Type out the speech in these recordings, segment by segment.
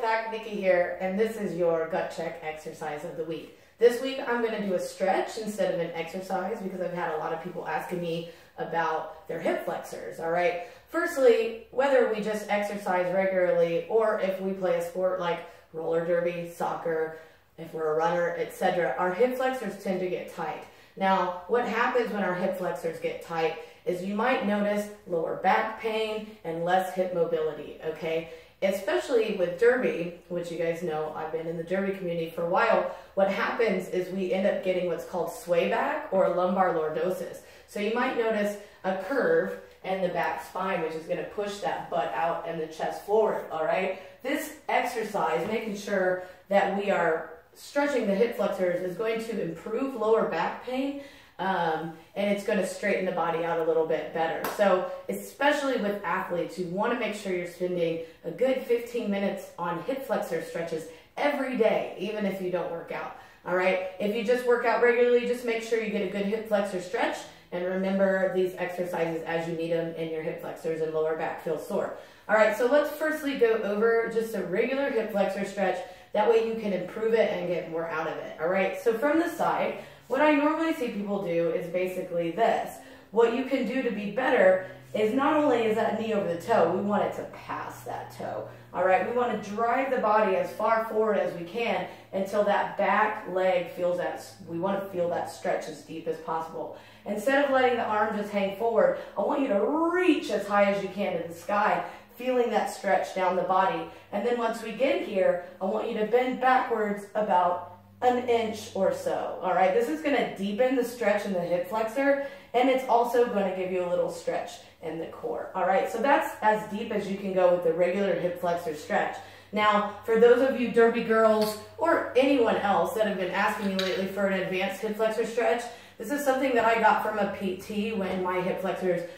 Pack, Nikki here, and this is your gut check exercise of the week. This week I'm going to do a stretch instead of an exercise because I've had a lot of people asking me about their hip flexors, all right? Firstly, whether we just exercise regularly or if we play a sport like roller derby, soccer, if we're a runner, etc., our hip flexors tend to get tight. Now, what happens when our hip flexors get tight is you might notice lower back pain and less hip mobility, okay? Especially with derby, which you guys know I've been in the derby community for a while, what happens is we end up getting what's called sway back or lumbar lordosis. So you might notice a curve in the back spine, which is going to push that butt out and the chest forward, all right? This exercise, making sure that we are stretching the hip flexors, is going to improve lower back pain, and it's going to straighten the body out a little bit better. So especially with athletes, you want to make sure you're spending a good 15 minutes on hip flexor stretches every day, even if you don't work out. All right. If you just work out regularly, just make sure you get a good hip flexor stretch, and remember these exercises as you need them and your hip flexors and lower back feel sore. All right. So let's firstly go over just a regular hip flexor stretch. That way you can improve it and get more out of it. All right. So from the side, what I normally see people do is basically this. What you can do to be better is not only is that knee over the toe, we want it to pass that toe. All right, we want to drive the body as far forward as we can until that back leg feels that, we want to feel that stretch as deep as possible. Instead of letting the arm just hang forward, I want you to reach as high as you can to the sky, feeling that stretch down the body. And then once we get here, I want you to bend backwards about an inch or so. All right, this is going to deepen the stretch in the hip flexor, and it's also going to give you a little stretch in the core. All right, so that's as deep as you can go with the regular hip flexor stretch. Now, for those of you derby girls or anyone else that have been asking me lately for an advanced hip flexor stretch, this is something that I got from a PT when my hip flexors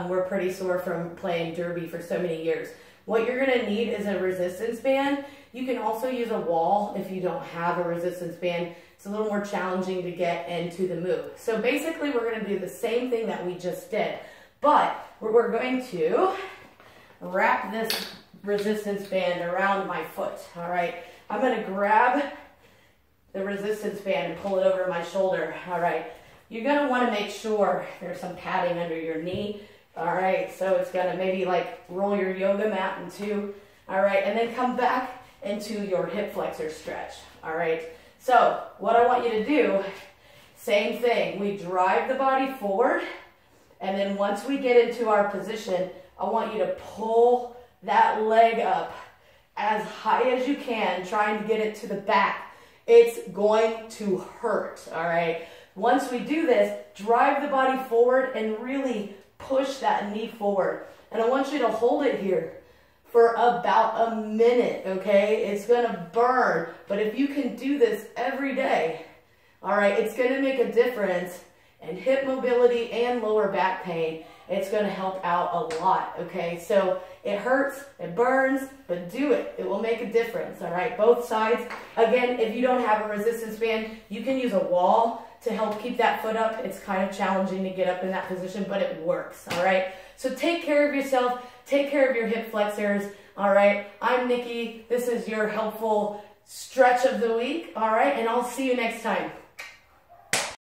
were pretty sore from playing derby for so many years. What you're going to need is a resistance band. You can also use a wall if you don't have a resistance band. It's a little more challenging to get into the move. So basically we're going to do the same thing that we just did, but we're going to wrap this resistance band around my foot. All right, I'm going to grab the resistance band and pull it over my shoulder. All right, you're going to want to make sure there's some padding under your knee. All right, so it's going to maybe like roll your yoga mat in two. All right, and then come back into your hip flexor stretch. All right, so what I want you to do, same thing. We drive the body forward, and then once we get into our position, I want you to pull that leg up as high as you can, trying to get it to the back. It's going to hurt, all right? Once we do this, drive the body forward and really push that knee forward. And I want you to hold it here for about a minute, okay? It's gonna burn, but if you can do this every day, all right, it's gonna make a difference in hip mobility and lower back pain. It's gonna help out a lot, okay? So it hurts, it burns, but do it. It will make a difference, all right? Both sides. Again, if you don't have a resistance band, you can use a wall to help keep that foot up. It's kind of challenging to get up in that position, but it works, all right? So take care of yourself. Take care of your hip flexors, all right? I'm Nikki. This is your helpful stretch of the week, all right? And I'll see you next time.